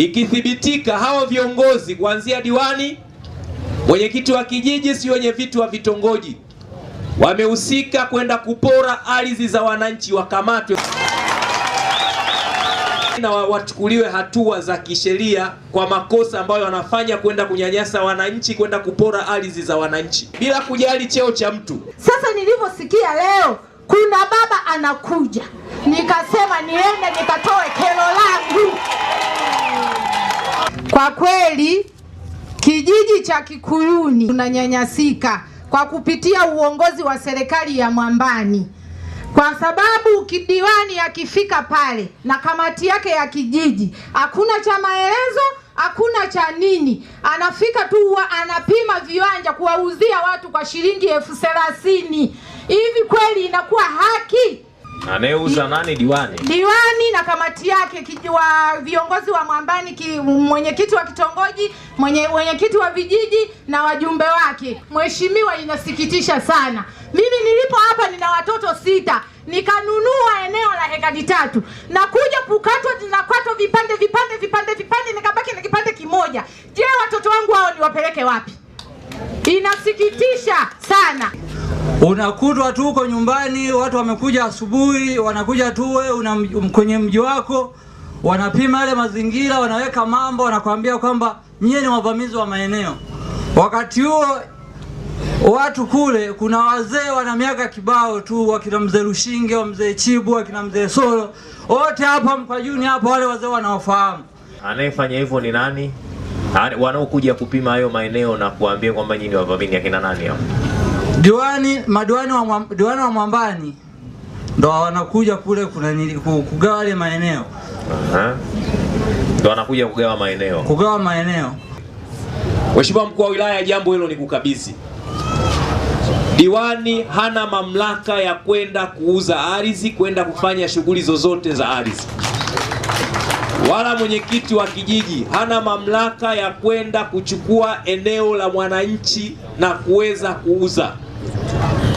Ikithibitika hao viongozi kuanzia diwani, mwenyekiti wa kijiji, si wenye vitu wa vitongoji, wamehusika kwenda kupora ardhi za wananchi, wakamatwe na wachukuliwe hatua za kisheria kwa makosa ambayo wanafanya, kwenda kunyanyasa wananchi, kwenda kupora ardhi za wananchi bila kujali cheo cha mtu. Sasa nilivyosikia leo kuna baba anakuja, nikasema niende nikatoe kero langu. Kwa kweli kijiji cha Kikuyuni tunanyanyasika kwa kupitia uongozi wa serikali ya Mwambani, kwa sababu diwani akifika pale na kamati yake ya kijiji, hakuna cha maelezo, hakuna cha nini, anafika tu anapima viwanja kuwauzia watu kwa shilingi 30,000. Hivi kweli inakuwa haki? Anayeuza nani? Diwani na kamati yake, viongozi wa Mwambani, mwenyekiti wa kitongoji, mwenyekiti wa vijiji na wajumbe wake. Mheshimiwa, inasikitisha sana. Mimi nilipo hapa nina watoto 6, nikanunua eneo la hekari 3 na kuja kukatwa, zinakatwa vipande, nikabaki na kipande kimoja. Je, watoto wangu hao niwapeleke wapi? Inasikitisha sana. Unakutwa tu uko nyumbani, watu wamekuja asubuhi, wanakuja tu wewe kwenye mji wako, wanapima yale mazingira, wanaweka mambo, wanakuambia kwamba nyie ni wavamizi wa maeneo. Wakati huo watu kule kuna wazee wana miaka kibao tu, wakina mzee Lushinge, wa mzee Chibu, wakina mzee Solo, wote hapa Mkwajuni hapa, wale wazee wanaofahamu. Anayefanya hivyo ni nani? Wanaokuja kupima hayo maeneo na kuambia kwamba nyinyi wavamini, akina nani hao? Diwani wa Mwambani ndo wanakuja kule kugawa wale maeneo. Ndo wanakuja kugawa maeneo. Mheshimiwa Mkuu wa Wilaya, jambo hilo ni kukabidhi. Diwani hana mamlaka ya kwenda kuuza ardhi, kwenda kufanya shughuli zozote za ardhi. Wala mwenyekiti wa kijiji hana mamlaka ya kwenda kuchukua eneo la mwananchi na kuweza kuuza.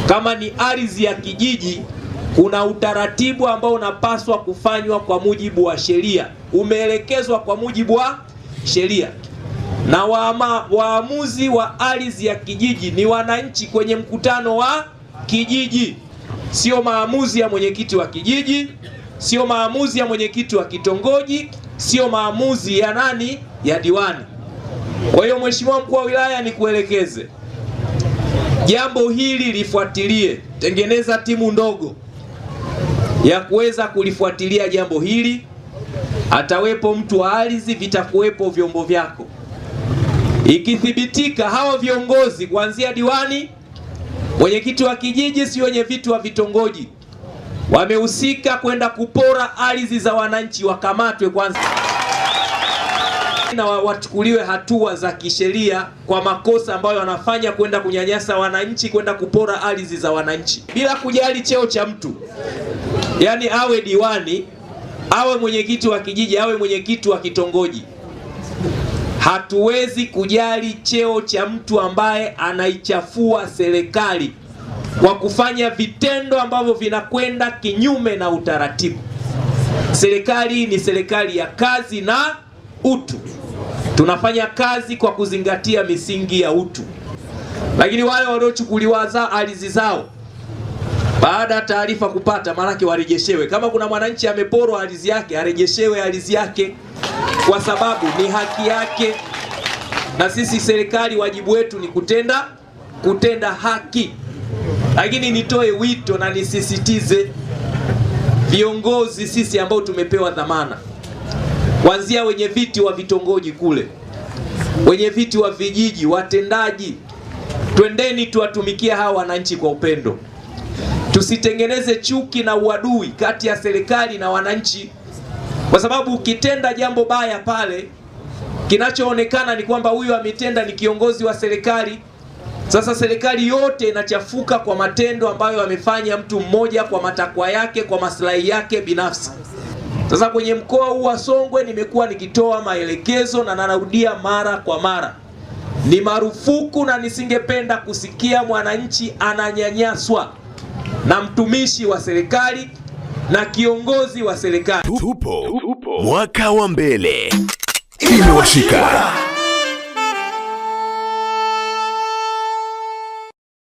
Kama ni ardhi ya kijiji, kuna utaratibu ambao unapaswa kufanywa kwa mujibu wa sheria, umeelekezwa kwa mujibu wa sheria, na waamuzi wa ardhi ya kijiji ni wananchi kwenye mkutano wa kijiji, sio maamuzi ya mwenyekiti wa kijiji, sio maamuzi ya mwenyekiti wa kitongoji, sio maamuzi ya nani? Ya diwani. Kwa hiyo Mheshimiwa Mkuu wa Wilaya, nikuelekeze jambo hili lifuatilie, tengeneza timu ndogo ya kuweza kulifuatilia jambo hili. Atawepo mtu wa ardhi, vitakuwepo vyombo vyako. Ikithibitika hao viongozi kuanzia diwani, mwenyekiti wa kijiji, si wenye vitu wa vitongoji, wamehusika kwenda kupora ardhi za wananchi, wakamatwe kwanza na wachukuliwe hatua za kisheria kwa makosa ambayo wanafanya, kwenda kunyanyasa wananchi, kwenda kupora ardhi za wananchi bila kujali cheo cha mtu. Yaani awe diwani, awe mwenyekiti wa kijiji, awe mwenyekiti wa kitongoji, hatuwezi kujali cheo cha mtu ambaye anaichafua serikali kwa kufanya vitendo ambavyo vinakwenda kinyume na utaratibu. Serikali ni serikali ya kazi na utu. Tunafanya kazi kwa kuzingatia misingi ya utu. Lakini wale waliochukuliwa ardhi zao baada ya taarifa kupata, maanake warejeshewe. Kama kuna mwananchi ameporwa ardhi yake, arejeshewe ardhi yake, kwa sababu ni haki yake. Na sisi serikali, wajibu wetu ni kutenda haki. Lakini nitoe wito na nisisitize viongozi sisi ambao tumepewa dhamana, kuanzia wenye viti wa vitongoji kule, wenye viti wa vijiji, watendaji, twendeni tuwatumikia hawa wananchi kwa upendo. Tusitengeneze chuki na uadui kati ya serikali na wananchi, kwa sababu ukitenda jambo baya pale, kinachoonekana ni kwamba huyu ametenda ni kiongozi wa serikali. Sasa serikali yote inachafuka kwa matendo ambayo amefanya mtu mmoja, kwa matakwa yake, kwa maslahi yake binafsi. Sasa kwenye mkoa huu wa Songwe nimekuwa nikitoa maelekezo na narudia mara kwa mara, ni marufuku na nisingependa kusikia mwananchi ananyanyaswa na mtumishi wa serikali na kiongozi wa serikali. Tupo mwaka wa mbele. washika.